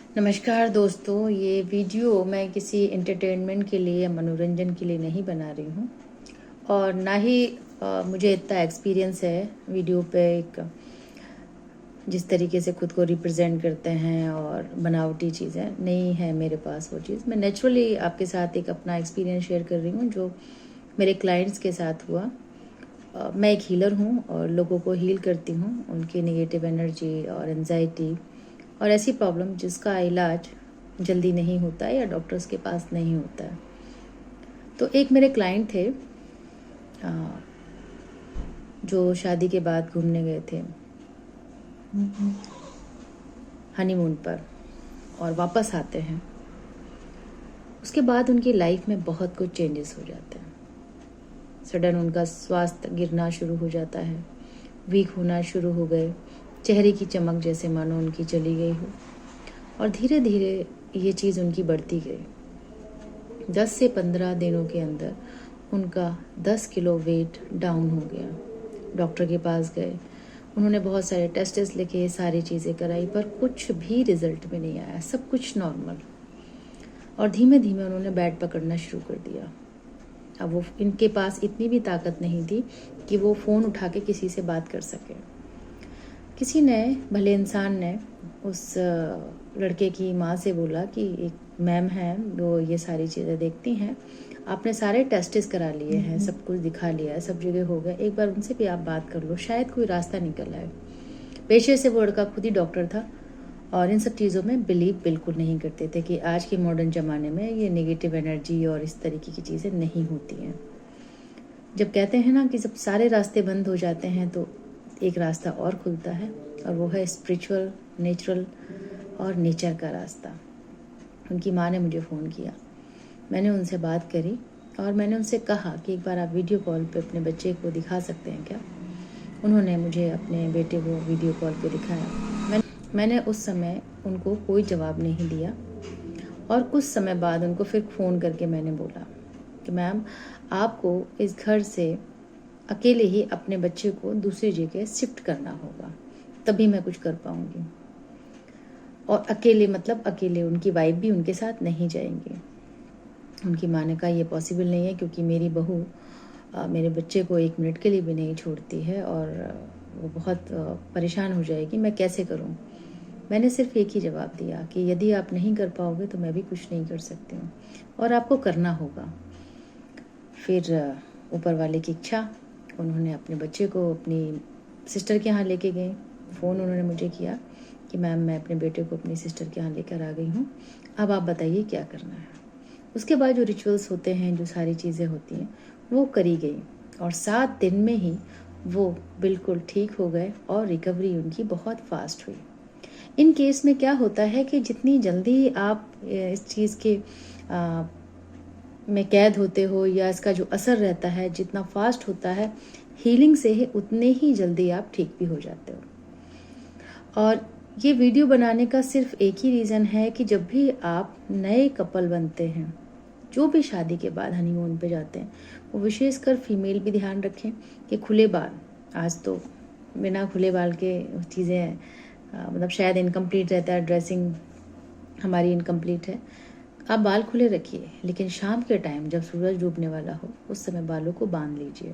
नमस्कार दोस्तों, ये वीडियो मैं किसी एंटरटेनमेंट के लिए या मनोरंजन के लिए नहीं बना रही हूँ और ना ही मुझे इतना एक्सपीरियंस है वीडियो पे एक जिस तरीके से खुद को रिप्रेजेंट करते हैं और बनावटी चीज़ें नहीं है मेरे पास वो चीज़। मैं नेचुरली आपके साथ एक अपना एक्सपीरियंस शेयर कर रही हूँ जो मेरे क्लाइंट्स के साथ हुआ। मैं एक हीलर हूँ और लोगों को हील करती हूँ, उनकी नेगेटिव एनर्जी और एनजाइटी और ऐसी प्रॉब्लम जिसका इलाज जल्दी नहीं होता है या डॉक्टर्स के पास नहीं होता है। तो एक मेरे क्लाइंट थे जो शादी के बाद घूमने गए थे हनीमून पर और वापस आते हैं। उसके बाद उनकी लाइफ में बहुत कुछ चेंजेस हो जाते हैं। सडन उनका स्वास्थ्य गिरना शुरू हो जाता है, वीक होना शुरू हो गए, चेहरे की चमक जैसे मानो उनकी चली गई हो और धीरे धीरे ये चीज़ उनकी बढ़ती गई। 10 से 15 दिनों के अंदर उनका 10 किलो वेट डाउन हो गया। डॉक्टर के पास गए, उन्होंने बहुत सारे टेस्ट लिखे, सारी चीज़ें कराई पर कुछ भी रिजल्ट में नहीं आया, सब कुछ नॉर्मल। और धीमे धीमे उन्होंने बेड पकड़ना शुरू कर दिया। अब वो इनके पास इतनी भी ताकत नहीं थी कि वो फ़ोन उठा के किसी से बात कर सके। किसी ने, भले इंसान ने, उस लड़के की माँ से बोला कि एक मैम है वो ये सारी चीज़ें देखती हैं, आपने सारे टेस्टिस करा लिए हैं, सब कुछ दिखा लिया है, सब जगह हो गया, एक बार उनसे भी आप बात कर लो, शायद कोई रास्ता निकल आए। पेशे से वो लड़का खुद ही डॉक्टर था और इन सब चीज़ों में बिलीव बिल्कुल नहीं करते थे कि आज के मॉडर्न ज़माने में ये नेगेटिव एनर्जी और इस तरीके की चीज़ें नहीं होती हैं। जब कहते हैं ना कि जब सारे रास्ते बंद हो जाते हैं तो एक रास्ता और खुलता है और वो है स्पिरिचुअल, नेचुरल और नेचर का रास्ता। उनकी माँ ने मुझे फ़ोन किया, मैंने उनसे बात करी और मैंने उनसे कहा कि एक बार आप वीडियो कॉल पे अपने बच्चे को दिखा सकते हैं क्या। उन्होंने मुझे अपने बेटे को वीडियो कॉल पे दिखाया। मैंने उस समय उनको कोई जवाब नहीं दिया और कुछ समय बाद उनको फिर फ़ोन करके मैंने बोला कि मैम, आपको इस घर से अकेले ही अपने बच्चे को दूसरी जगह शिफ्ट करना होगा, तभी मैं कुछ कर पाऊँगी। और अकेले मतलब अकेले, उनकी वाइफ भी उनके साथ नहीं जाएंगे। उनकी माँ ने कहा ये पॉसिबल नहीं है क्योंकि मेरी बहू मेरे बच्चे को 1 मिनट के लिए भी नहीं छोड़ती है और वो बहुत परेशान हो जाएगी, मैं कैसे करूँ। मैंने सिर्फ एक ही जवाब दिया कि यदि आप नहीं कर पाओगे तो मैं भी कुछ नहीं कर सकती हूँ और आपको करना होगा। फिर ऊपर वाले की इच्छा, उन्होंने अपने बच्चे को अपनी सिस्टर के यहाँ लेके गए। फ़ोन उन्होंने मुझे किया कि मैम, मैं अपने बेटे को अपनी सिस्टर के यहाँ लेकर आ गई हूँ, अब आप बताइए क्या करना है। उसके बाद जो रिचुअल्स होते हैं, जो सारी चीज़ें होती हैं, वो करी गई और 7 दिन में ही वो बिल्कुल ठीक हो गए और रिकवरी उनकी बहुत फास्ट हुई। इन केस में क्या होता है कि जितनी जल्दी आप इस चीज़ के में कैद होते हो या इसका जो असर रहता है जितना फास्ट होता है, हीलिंग से ही उतने ही जल्दी आप ठीक भी हो जाते हो। और ये वीडियो बनाने का सिर्फ एक ही रीज़न है कि जब भी आप नए कपल बनते हैं, जो भी शादी के बाद हनीमून पे जाते हैं, वो विशेषकर फीमेल भी ध्यान रखें कि खुले बाल, आज तो बिना खुले बाल के चीज़ें मतलब शायद इनकम्प्लीट रहता है, ड्रेसिंग हमारी इनकम्प्लीट है। आप बाल खुले रखिए, लेकिन शाम के टाइम जब सूरज डूबने वाला हो उस समय बालों को बांध लीजिए।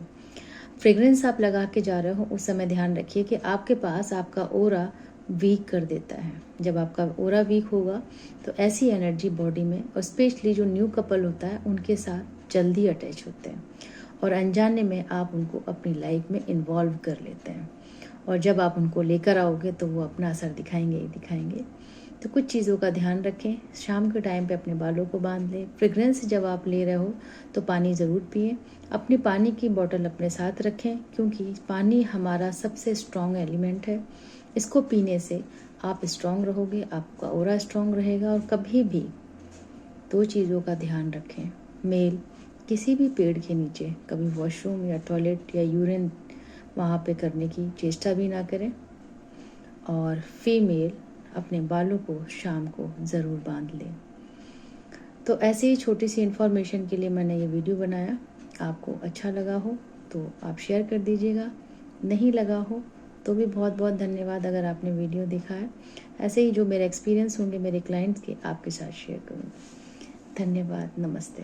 फ्रेग्रेंस आप लगा के जा रहे हो उस समय ध्यान रखिए कि आपके पास आपका ओरा वीक कर देता है। जब आपका ओरा वीक होगा तो ऐसी एनर्जी बॉडी में, और स्पेशली जो न्यू कपल होता है उनके साथ जल्दी अटैच होते हैं और अनजाने में आप उनको अपनी लाइफ में इन्वॉल्व कर लेते हैं और जब आप उनको लेकर आओगे तो वो अपना असर दिखाएंगे ही दिखाएंगे। तो कुछ चीज़ों का ध्यान रखें, शाम के टाइम पे अपने बालों को बांध लें। फ्रेग्रेंस जब आप ले रहे हो तो पानी ज़रूर पिएं। अपनी पानी की बोतल अपने साथ रखें क्योंकि पानी हमारा सबसे स्ट्रॉन्ग एलिमेंट है। इसको पीने से आप स्ट्रॉन्ग रहोगे, आपका ऑरा स्ट्रॉन्ग रहेगा। और कभी भी 2 चीज़ों का ध्यान रखें, मेल किसी भी पेड़ के नीचे कभी वॉशरूम या टॉयलेट या यूरिन वहाँ पे करने की चेष्टा भी ना करें और फीमेल अपने बालों को शाम को ज़रूर बांध लें। तो ऐसे ही छोटी सी इन्फॉर्मेशन के लिए मैंने ये वीडियो बनाया। आपको अच्छा लगा हो तो आप शेयर कर दीजिएगा, नहीं लगा हो तो भी बहुत बहुत धन्यवाद अगर आपने वीडियो देखा है। ऐसे ही जो मेरे एक्सपीरियंस होंगे मेरे क्लाइंट्स के आपके साथ शेयर करूँगी। धन्यवाद, नमस्ते।